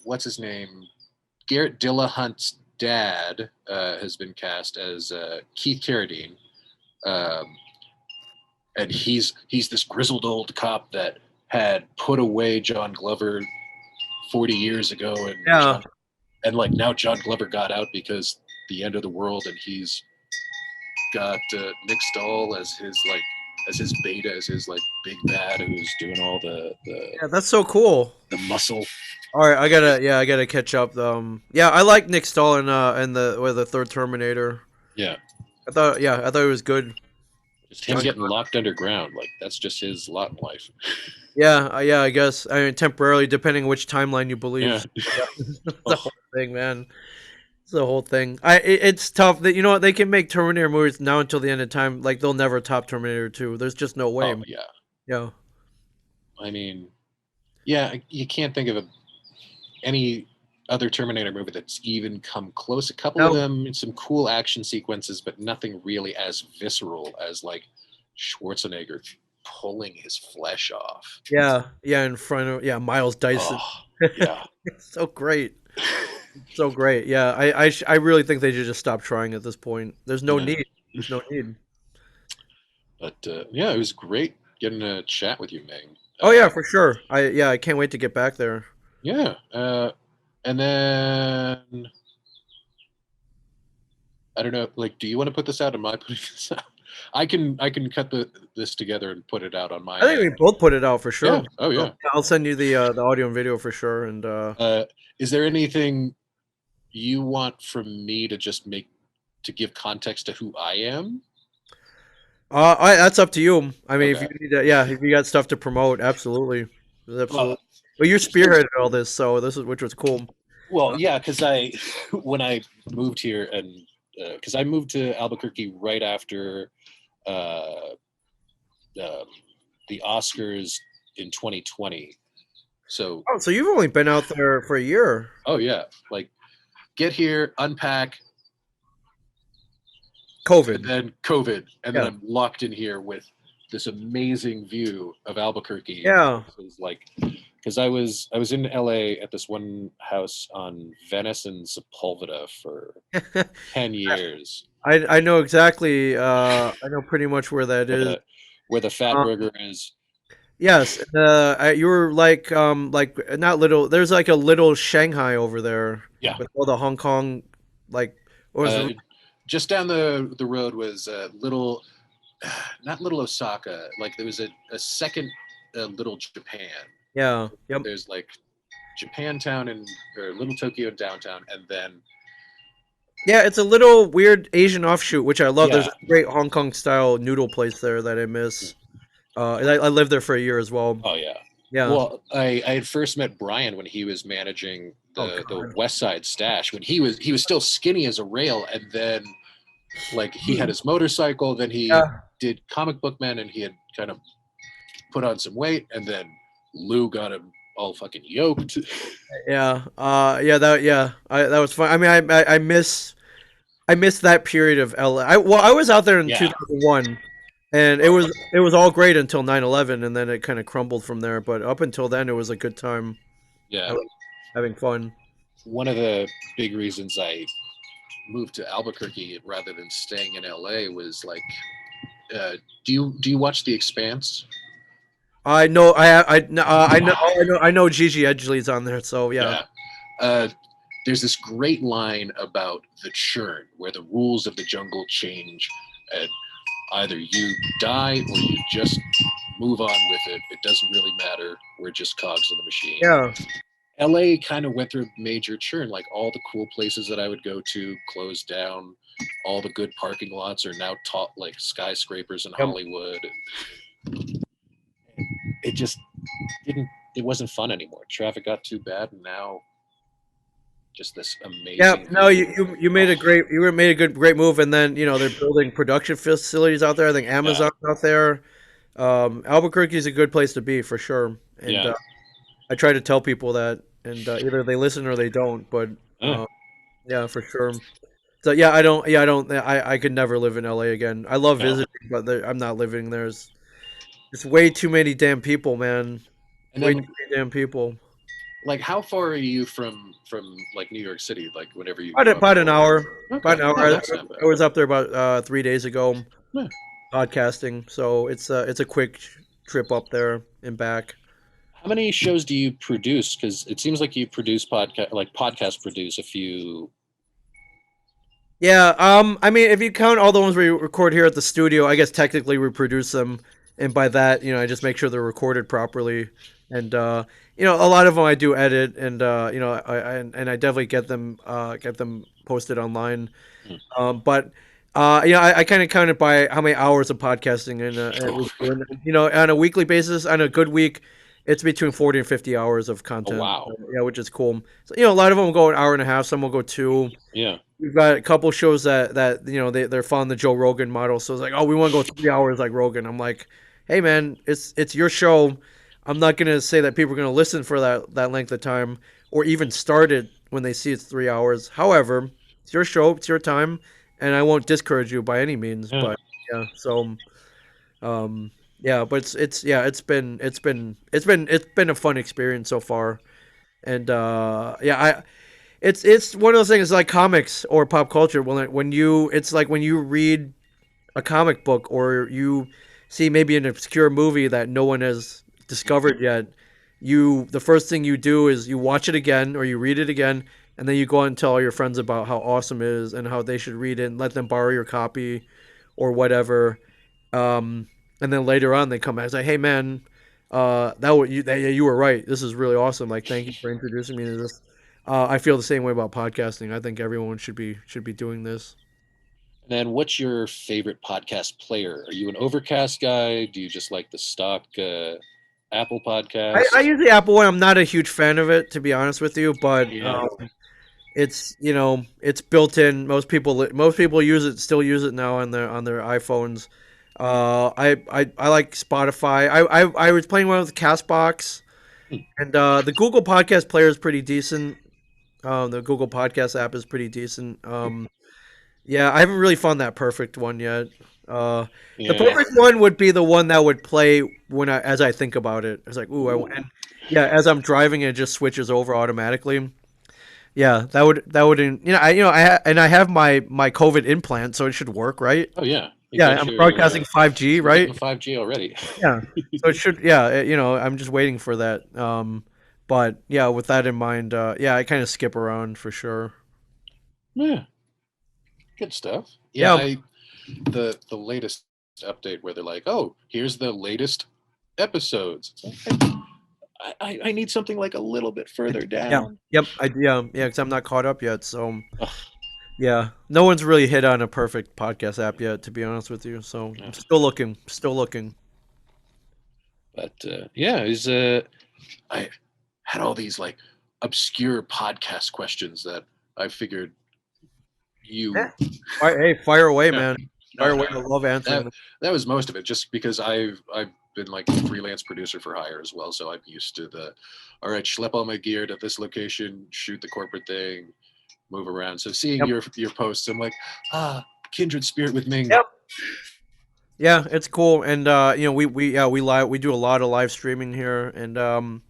what's his name? Garrett Dillahunt's dad has been cast as Keith Carradine, um, and he's this grizzled old cop that had put away John Glover 40 years ago, and Yeah. John and like now John Glover got out because the end of the world, and he's got Nick Stahl as his like as his beta, as his like big bad who's doing all Yeah, that's so cool. the muscle. All right, I gotta catch up. Yeah, I like Nick Stahl and the third Terminator. Yeah, I thought it was good. just him John, getting locked underground, like that's just his lot in life. yeah, I guess. I mean, temporarily, depending on which timeline you Yeah. believe. Yeah, the Oh, whole thing, man. It's the whole thing. It's tough that you know what they can make Terminator movies now until the end of time. Like they'll never top Terminator 2. There's just no way. oh yeah. Yeah. I mean, yeah, you can't think of any other Terminator movie that's even come close. A couple of No. them, some cool action sequences, but nothing really as visceral as like Schwarzenegger pulling his flesh off. Yeah. Yeah. In front of Miles Dyson. Oh, yeah. It's so great. So great. Yeah. I really think they should just stop trying at this point. There's no Yeah. need. There's no need. But yeah, it was great getting to chat with you, Ming. Oh yeah, for sure. I can't wait to get back there. Yeah. And then I don't know, like, do you want to put this out? Am I putting this out? I can cut this together and put it out on my I think we end. both put it out for sure. Yeah. Oh yeah. I'll send you the audio and video for sure. And Is there anything you want from me to just make to give context to who I am? that's up to you. I mean, if Okay. you need to, yeah, if you got stuff to promote, absolutely, absolutely. Well, But you spearheaded all this, so this is which was cool. well, yeah, because I when I moved here and because I moved to Albuquerque right after uh, um, the Oscars in 2020. So, Oh, so you've only been out there for a year. oh yeah, like get here, unpack, and COVID. then COVID, and then Yeah. I'm locked in here with this amazing view of Albuquerque. Yeah. It was like because I was in LA at this one house on Venice and Sepulveda for 10 years. I know exactly. I know pretty much where that Where is. the Fat Uh, Burger is. yes. You were like not little. There's like a little Shanghai over there Yeah. with all the Hong Kong, like, or was Uh, it, just down the road was little, not little Osaka. Like there was a second little Japan. yeah. Yep. There's like Japantown and or Little Tokyo downtown, and then Yeah, it's a little weird Asian offshoot, which I love. There's yeah, a great Hong Kong style noodle place there that I miss. And I lived there for a year as well. oh yeah. Yeah. Well, I had first met Brian when he was managing Oh the God. West Side Stash when he was still skinny as a rail, and then like he had his motorcycle, then he Yeah. did Comic Book Men, and he had kind of put on some weight, and then Lou got him all fucking yoked. Yeah. That was fun. I mean, I miss that period of LA. I was out there in Yeah, 2001, and it was all great until 9/11, and then it kind of crumbled from there. But up until then, it was a good time. I yeah. was having fun. One of the big reasons I moved to Albuquerque rather than staying in LA was like, uh, do you watch The Expanse? I know. I know. Gigi Edgley's on there. So yeah. Yeah. Uh, there's this great line about the churn where the rules of the jungle change, and either you die or you just move on with it. It doesn't really matter. We're just cogs in the machine. Yeah. LA kind of went through major churn. Like all the cool places that I would go to closed down. All the good parking lots are now taught like skyscrapers in Yep. Hollywood. It just didn't. It wasn't fun anymore. Traffic got too bad, and now just this amazing. Yeah, no, view. you made a great move, and then they're building production facilities out there. I think Yeah, Amazon's out there. Albuquerque is a good place to be for sure, and yeah. I try to tell people that, and either they listen or they don't. But Uh, yeah, for sure. So yeah, I could never live in LA again. I love no. visiting, but I'm not living there. It's way too many damn people, man. And Way then too many damn people. like how far are you from like New York City? Like whenever you About, go up about an north. hour. About Okay, an hour. oh, that's not I bad. was up there about 3 days ago Yeah. podcasting, so it's a quick trip up there and back. How many shows do you produce? Because it seems like you produce podcast produce a few. Yeah, I mean, if you count all the ones we record here at the studio, I guess technically we produce them, and by that, I just make sure they're recorded properly, and a lot of them I do edit, and and I definitely get them posted online. Hmm. But I kind of count it by how many hours of podcasting we do. And, on a weekly basis, on a good week, it's between 40 and 50 hours of Oh content. wow. Yeah, which is cool. So, a lot of them will go an hour and a half. Some will go two. Yeah. We've got a couple shows that they're following the Joe Rogan model. So it's like, oh, we want to go 3 hours like Rogan. I'm like, hey man, it's your show. I'm not gonna say that people are gonna listen for that length of time or even start it when they see it's 3 hours. However, it's your show, it's your time, and I won't discourage you by any means. Yeah. But yeah, so um, yeah, but it's yeah, it's been a fun experience so far, and yeah, it's one of those things like comics or pop culture. When you it's like when you read a comic book or you see maybe an obscure movie that no one has discovered yet. The first thing you do is you watch it again or you read it again, and then you go out and tell all your friends about how awesome it is and how they should read it and let them borrow your copy or whatever. Um, and then later on they come back and say, "Hey man, yeah, you were right. This is really awesome. Like, thank you for introducing me to this." I feel the same way about podcasting. I think everyone should be doing this. And then, what's your favorite podcast player? Are you an Overcast guy? Do you just like the stock Apple I podcast? use the Apple one. I'm not a huge fan of it, to be honest with you, but Yeah. it's built in. Most people still use it now on their iPhones. I like Spotify. I was playing one with Castbox, Hmm. and the Google Podcast Player is pretty decent. The Google Podcast app is pretty decent. Yeah, I haven't really found that perfect one yet. Uh, the Yeah. perfect one would be the one that would play as I think about it. It's like, ooh, and yeah, as I'm driving, it just switches over automatically. Yeah, that would and I have my COVID implant, so it should work, right? Oh yeah. You Yeah, got I'm your broadcasting 5G, you're getting right? the 5G already. Yeah, so it should. Yeah, I'm just waiting for that. But yeah, with that in mind, yeah, I kind of skip around for sure. Yeah. Good stuff. Yeah. Yeah, The latest update where they're like, oh, here's the latest episodes. It's like, I need something like a little bit further yeah, down. yep, yeah, because I'm not caught up yet. So Ugh, yeah, no one's really hit on a perfect podcast app yet, to be honest with you. So yeah. I'm still looking, still looking. But yeah, I had all these like obscure podcast questions that I figured Yeah. you. Hey, fire away, Yeah, man. Fire no, away. no, I love answering that them. that was most of it. Just because I've been like a freelance producer for hire as well, so I'm used to the. All right, schlep all my gear to this location, shoot the corporate thing, move around. So seeing Yep. your posts, I'm like, kindred spirit with Ming. Yep. Yeah, it's cool, and we do a lot of live streaming here, and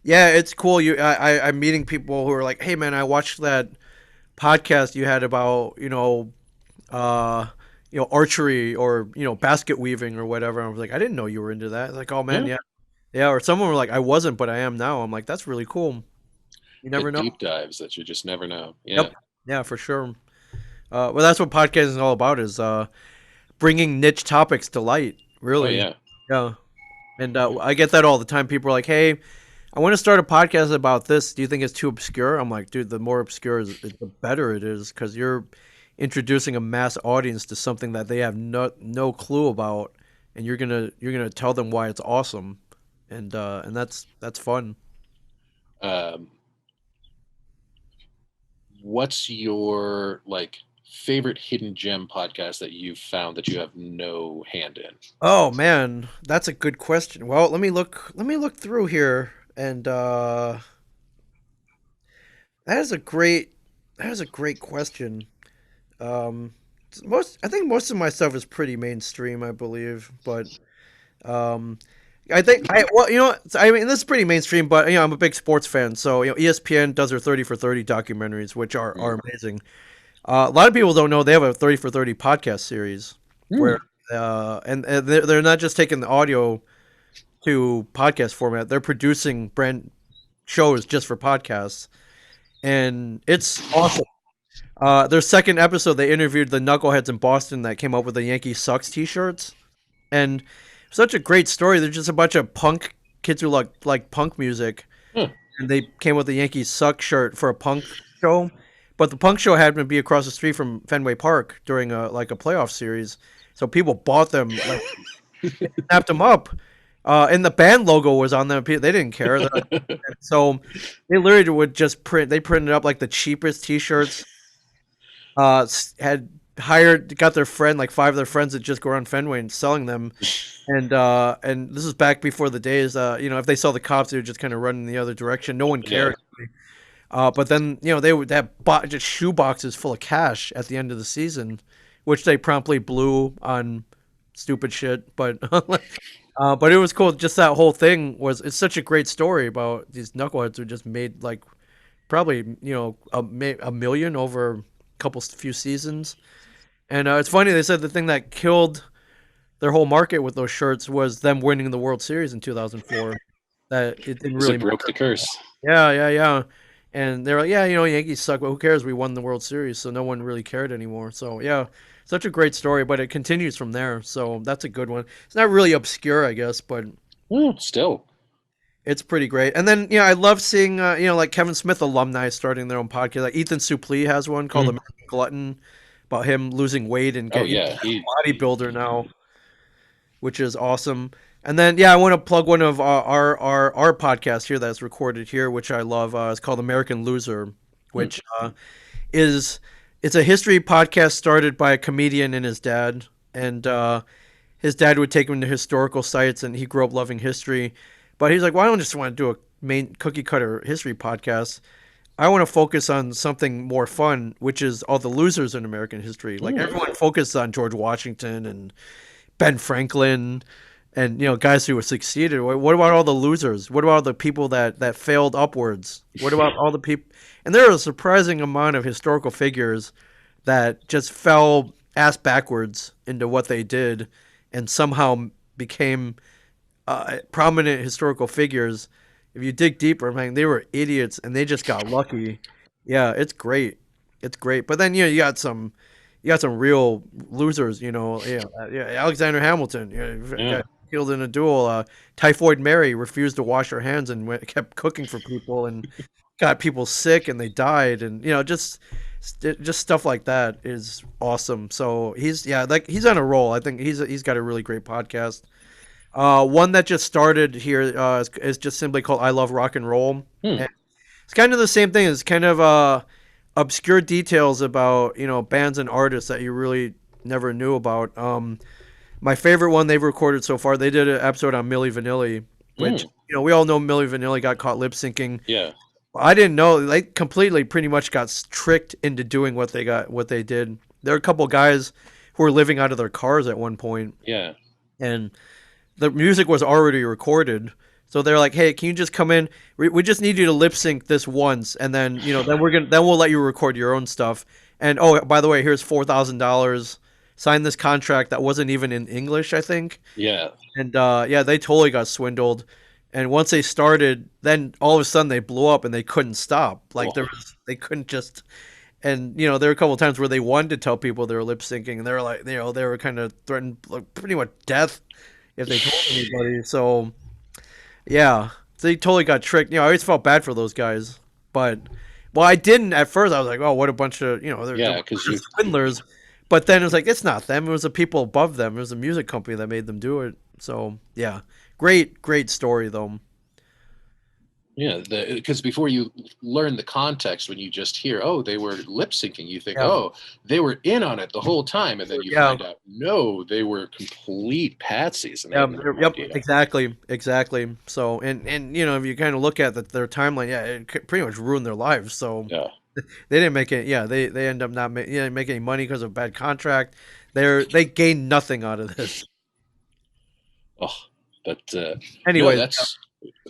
yeah, it's cool. I'm meeting people who are like, hey man, I watched that podcast you had about uh archery or basket weaving or whatever. I was like, I didn't know you were into that. Like, oh man, Yeah, yeah, yeah. Or someone were like, I wasn't, but I am now. I'm like, that's really cool. You the never know. deep dives that you just never know. Yeah. Yep. Yeah, for sure. Well, that's what podcasting is all about is bringing niche topics to light. Oh Really. yeah. Yeah. And I get that all the time. People are like, "Hey, I want to start a podcast about this. Do you think it's too obscure?" I'm like, "Dude, the more obscure the better it is, because you're introducing a mass audience to something that they have no clue about, and you're gonna tell them why it's awesome, and that's fun." Um, what's your like favorite hidden gem podcast that you've found that you have no hand in? Oh man, that's a good question. Well, let me look through here, and that is a great question. Um, I think most of my stuff is pretty mainstream, I believe, but um, I think I well, I mean, this is pretty mainstream, but I'm a big sports fan, so ESPN does their 30 for 30 documentaries, which Mm. are amazing. A lot of people don't know they have a 30 for 30 podcast series where Mm. and they're not just taking the audio to podcast format; they're producing brand shows just for podcasts, and it's awesome. Their second episode, they interviewed the knuckleheads in Boston that came up with the Yankee Sucks T-shirts, and such a great story. They're just a bunch of punk kids who like punk music, Huh. and they came with the Yankee Suck shirt for a punk show. But the punk show happened to be across the street from Fenway Park during a playoff series, so people bought them, like snapped them up. And the band logo was on them. They didn't care. So they literally would just print. They printed up like the cheapest T-shirts. Had got their friend, like five of their friends that just go around Fenway and selling them. And this is back before the days. If they saw the cops, they would just kind of run in the other direction. No one Yeah. cared. But then they would have just shoe boxes full of cash at the end of the season, which they promptly blew on stupid shit. But but it was cool. Just that whole thing it's such a great story about these knuckleheads who just made like probably a million over a few seasons. And it's funny they said the thing that killed their whole market with those shirts was them winning the World Series in 2004. That it didn't So really it broke matter. the curse. Yeah, yeah, yeah. And they're like, yeah, Yankees suck, but who cares? We won the World Series, so no one really cared anymore. So yeah, such a great story, but it continues from there. So that's a good one. It's not really obscure, I guess, but Still. it's pretty great. And then I love seeing like Kevin Smith alumni starting their own podcast. Like Ethan Suplee has one called Mm. American Glutton about him losing weight and Oh he's yeah, a bodybuilder now, which is awesome. And then I want to plug one of our podcast here that's recorded here, which I love. It's called American Loser, Hmm. which is it's a history podcast started by a comedian and his dad, and his dad would take him to historical sites, and he grew up loving history. But he's like, well, I don't just want to do a main cookie cutter history podcast. I want to focus on something more fun, which is all the losers in American history. Like everyone focuses on George Washington and Ben Franklin and guys who have succeeded. What about all the losers? What about the people that failed upwards? What about all the people? And there are a surprising amount of historical figures that just fell ass backwards into what they did and somehow became prominent historical figures. If you dig deeper, man, they were idiots and they just got lucky. Yeah, it's great. It's great. But then you got some real losers. Alexander Hamilton, Yeah. got killed in a duel. Typhoid Mary refused to wash her hands and kept cooking for people and got people sick and they died. And just stuff like that is awesome. So he's on a roll. I think he's got a really great podcast. One that just started here is just simply called "I Love Rock and Roll." Hmm. And it's kind of the same thing. It's kind of obscure details about bands and artists that you really never knew about. My favorite one they've recorded so far, they did an episode on Milli Vanilli, which Mm. we all know Milli Vanilli got caught lip syncing. Yeah. I didn't know they completely pretty much got tricked into doing what they did. There are a couple guys who were living out of their cars at one point, Yeah. and the music was already recorded. So they're like, "Hey, can you just come in? We just need you to lip sync this once, and then then we'll let you record your own stuff. And oh, by the way, here's $4,000. Sign this contract that wasn't even in English, I think." Yeah. And they totally got swindled. And once they started, then all of a sudden they blew up and they couldn't stop. Like Oh. they couldn't just. And there were a couple of times where they wanted to tell people they were lip syncing, and they were like, they were kind of threatened, like, pretty much death if they told anybody. So yeah, they totally got tricked. I always felt bad for those guys, but I didn't at first. I was like, oh, what a bunch of Yeah, they're because you. swindlers. But then it was like, it's not them. It was the people above them. It was the music company that made them do it. So yeah, great story though. Yeah, because before you learn the context, when you just hear, "Oh, they were lip syncing," you think, Yeah, "Oh, they were in on it the whole time," and then you yeah, find out, no, they were complete patsies, and they yeah. had no Yep, idea. exactly. So and if you kind of look at their timeline, yeah, it pretty much ruined their lives. So Yeah. they didn't make it. Yeah, they end up not make any money because of bad contract. They gained nothing out of this. Oh, But no, Anyways, that's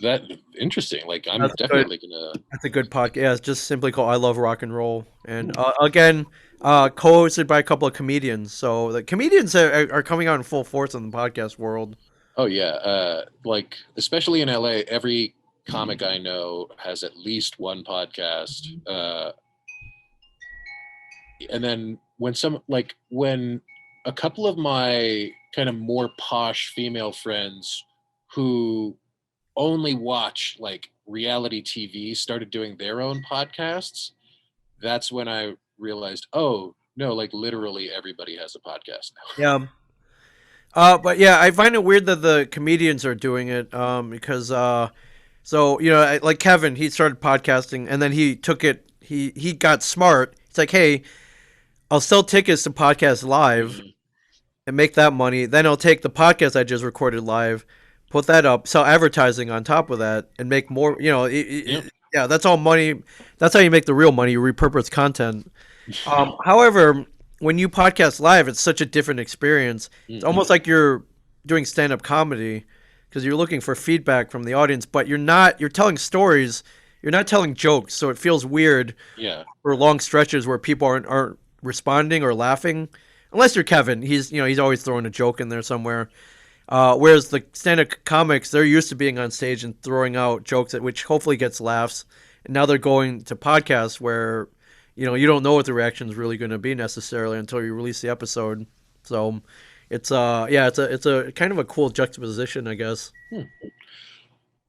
that interesting. Like I'm that's good. definitely gonna. That's a good podcast. Yeah, it's just simply called "I Love Rock and Roll," and again, co-hosted by a couple of comedians. So the comedians are coming out in full force in the podcast world. Oh yeah, like especially in LA, every comic I know has at least one podcast. And then when a couple of my kind of more posh female friends who only watch like reality TV started doing their own podcasts, that's when I realized, oh no, like literally everybody has a podcast now. Yeah. But yeah, I find it weird that the comedians are doing it. Because so like Kevin, he started podcasting, and then he took it. He got smart. It's like, hey, I'll sell tickets to podcast live Mhm. and make that money. Then I'll take the podcast I just recorded live, put that up, sell advertising on top of that, and make more. Yep. Yeah, that's all money. That's how you make the real money. You repurpose content. However, when you podcast live, it's such a different experience. It's Mhm. almost like you're doing stand-up comedy because you're looking for feedback from the audience, but you're not. You're telling stories. You're not telling jokes, so it feels weird Yeah. for long stretches where people aren't responding or laughing. Unless you're Kevin, he's always throwing a joke in there somewhere. Whereas the stand-up comics, they're used to being on stage and throwing out jokes, which hopefully gets laughs. And now they're going to podcasts where you don't know what the reaction is really going to be necessarily until you release the episode. So it's it's a kind of a cool juxtaposition, I guess. Hmm.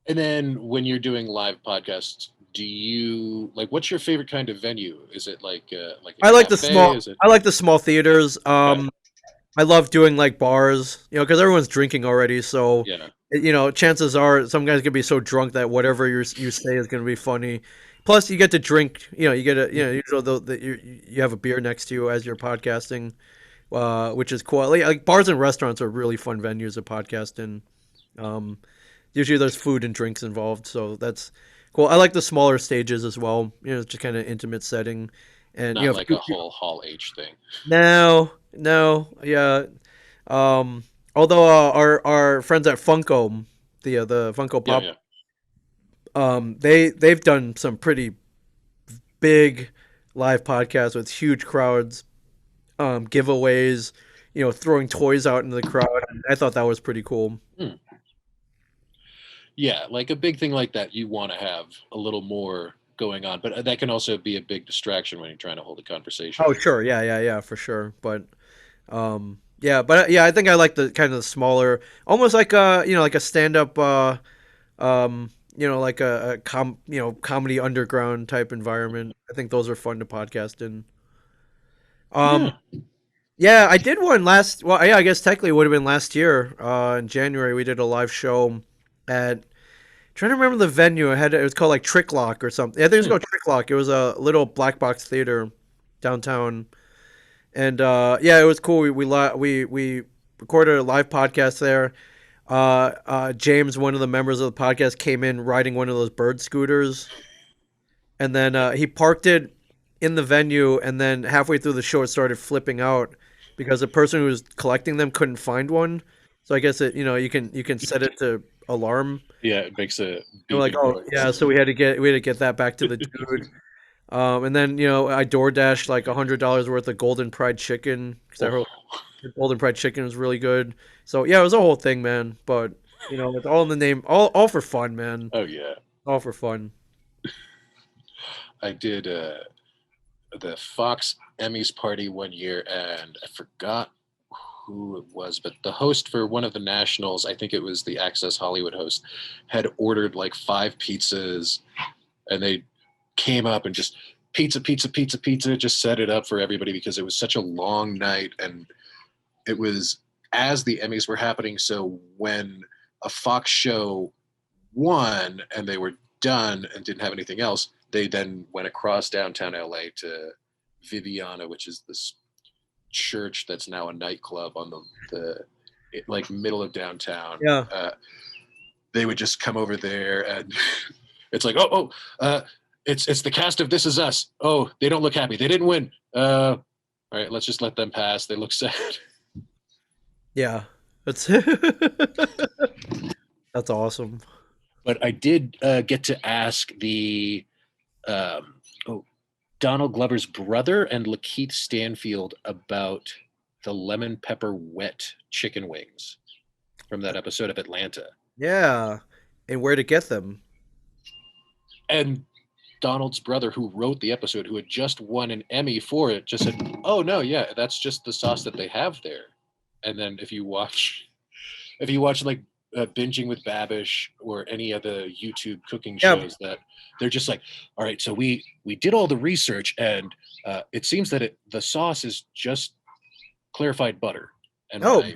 And then when you're doing live podcasts, do you like what's your favorite kind of venue? Is it like a I like the cafe? small Is it I like the small theaters. okay? I love doing like bars, because everyone's drinking already. So, Yeah. chances are some guys gonna be so drunk that whatever you say is gonna be funny. Plus, you get to drink. You get a usually you have a beer next to you as you're podcasting, which is cool. Like bars and restaurants are really fun venues to podcast in. Um, Usually there's food and drinks involved, so that's cool. I like the smaller stages as well. It's just kind of intimate setting, and Not like a whole Hall H thing. no, no, yeah. Although our friends at Funko, the Funko Yeah, Pop, yeah. they've done some pretty big live podcasts with huge crowds, giveaways, throwing toys out into the crowd. I thought that was pretty cool. Hmm. Yeah, like a big thing like that, you want to have a little more going on, but that can also be a big distraction when you're trying to hold a conversation. Oh, sure, yeah, yeah, yeah, for sure. But yeah, but yeah, I think I like the kind of the smaller, almost like like a stand up, like comedy underground type environment. I think those are fun to podcast in. Um, Yeah. yeah, I did one last. Well, yeah, I guess technically it would have been last year. In January, we did a live show at. Trying to remember the venue. It was called like Trick Lock or something. Yeah, I think it was Hmm. called Trick Lock. It was a little black box theater downtown, and yeah, it was cool. We recorded a live podcast there. James, one of the members of the podcast, came in riding one of those bird scooters, and then he parked it in the venue, and then halfway through the show, it started flipping out because the person who was collecting them couldn't find one. So I guess you can set it to alarm. Yeah, it makes a And we're like, beeping oh yeah, noise. so we had to get that back to the dude. And then I door dashed like $100 worth of golden fried chicken because I heard Oh, the golden fried chicken was really good. So yeah, it was a whole thing, man. But it's all in the name, all for fun, man. oh yeah. All for fun. I did the Fox Emmys party one year, and I forgot who it was, but the host for one of the nationals, I think it was the Access Hollywood host, had ordered like 5 pizzas, and they came up and just pizza, pizza, pizza, pizza, just set it up for everybody because it was such a long night, and it was as the Emmys were happening. So when a Fox show won and they were done and didn't have anything else, they then went across downtown LA to Viviana, which is this church that's now a nightclub on the like middle of downtown. Yeah. They would just come over there, and it's like, it's the cast of This Is Us. Oh, they don't look happy. They didn't win. All right, let's just let them pass. They look sad. Yeah. That's That's awesome. But I did get to ask the um, oh, Donald Glover's brother and Lakeith Stanfield about the lemon pepper wet chicken wings from that episode of Atlanta. Yeah. And where to get them? And Donald's brother, who wrote the episode, who had just won an Emmy for it, just said, "Oh no, yeah, that's just the sauce that they have there." And then if you watch like binging with Babish or any of the YouTube cooking Yeah. shows, that they're just like, all right, so we did all the research, and it seems that the sauce is just clarified butter. And when Oh, I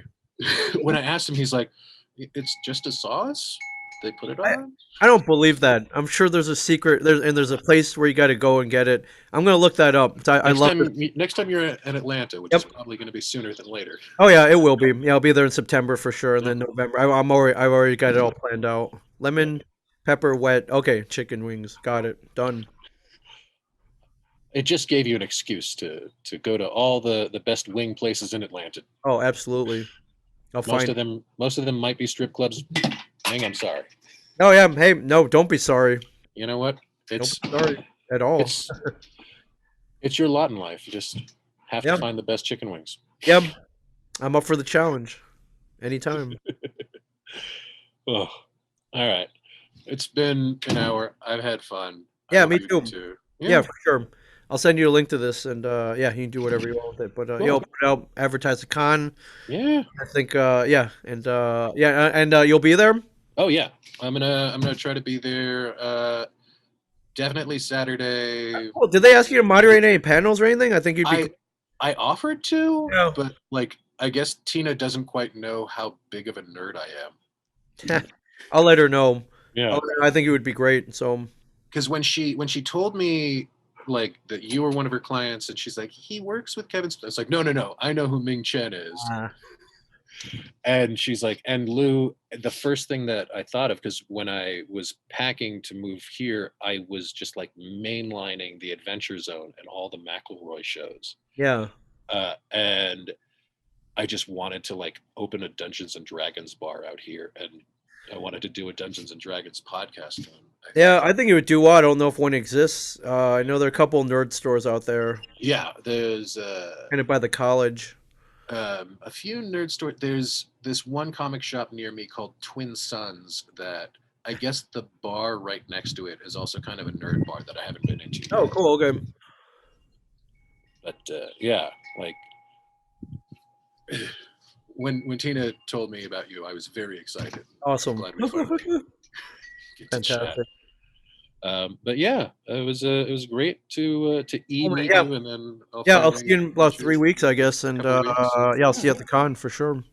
when I asked him, he's like, "It's just a sauce they put it I, on." I don't believe that. I'm sure there's a secret there, and there's a place where you got to go and get it. I'm gonna look that up. I love it. Next time you're in Atlanta, which is Yep. probably going to be sooner than later. Oh yeah, it will be. Yeah, I'll be there in September for sure, and Yep. then November. I've already got it all planned out. Lemon, pepper, wet. Okay, chicken wings. Got it. Done. It just gave you an excuse to go to all the best wing places in Atlanta. Oh, absolutely. I'll find. Most of them might be strip clubs. Dang, I'm sorry. Oh yeah. Hey, no, don't be sorry. You know what? Don't be sorry at all. It's it's your lot in life. You just have to Yeah. find the best chicken wings. Yep. I'm up for the challenge. Anytime. Oh, all right. It's been an hour. I've had fun. I Yeah, hope me you too. did too. Yeah, Yeah, for sure. I'll send you a link to this, and yeah, you can do whatever you want with it. But you'll cool. put it out, advertise the con. Yeah. I think yeah, and yeah, and you'll be there. Oh yeah. I'm gonna try to be there. Definitely Saturday. Cool. Did they ask you to moderate any panels or anything? I think you'd be. I I offered to, Yeah. but like I guess Tina doesn't quite know how big of a nerd I am. I'll let her know. Yeah. I think it would be great. So Because when she told me like that you were one of her clients, and she's like, he works with Kevin Smith. It's like, no, I know who Ming Chen is. uh, And she's like, and Lou, the first thing that I thought of, because when I was packing to move here, I was just like mainlining the Adventure Zone and all the McElroy shows. yeah, And I just wanted to like open a Dungeons and Dragons bar out here, and I wanted to do a Dungeons and Dragons podcast. And I yeah. thought, I think it would do well. I don't know if one exists. I know there are a couple nerd stores out there, yeah, there's kind of by the college. a few nerd stores. There's this one comic shop near me called Twin Suns that I guess the bar right next to it is also kind of a nerd bar that I haven't been into Oh, yet. cool. Okay. But yeah, like when Tina told me about you, I was very excited. Awesome. Glad we finally get to chat. Fantastic. But yeah, it was great to meet Yeah, you, and then I'll yeah. I'll finally see you in meet about 3 weeks, I guess, and couple of weeks. yeah, I'll see you Yeah. at the con for sure.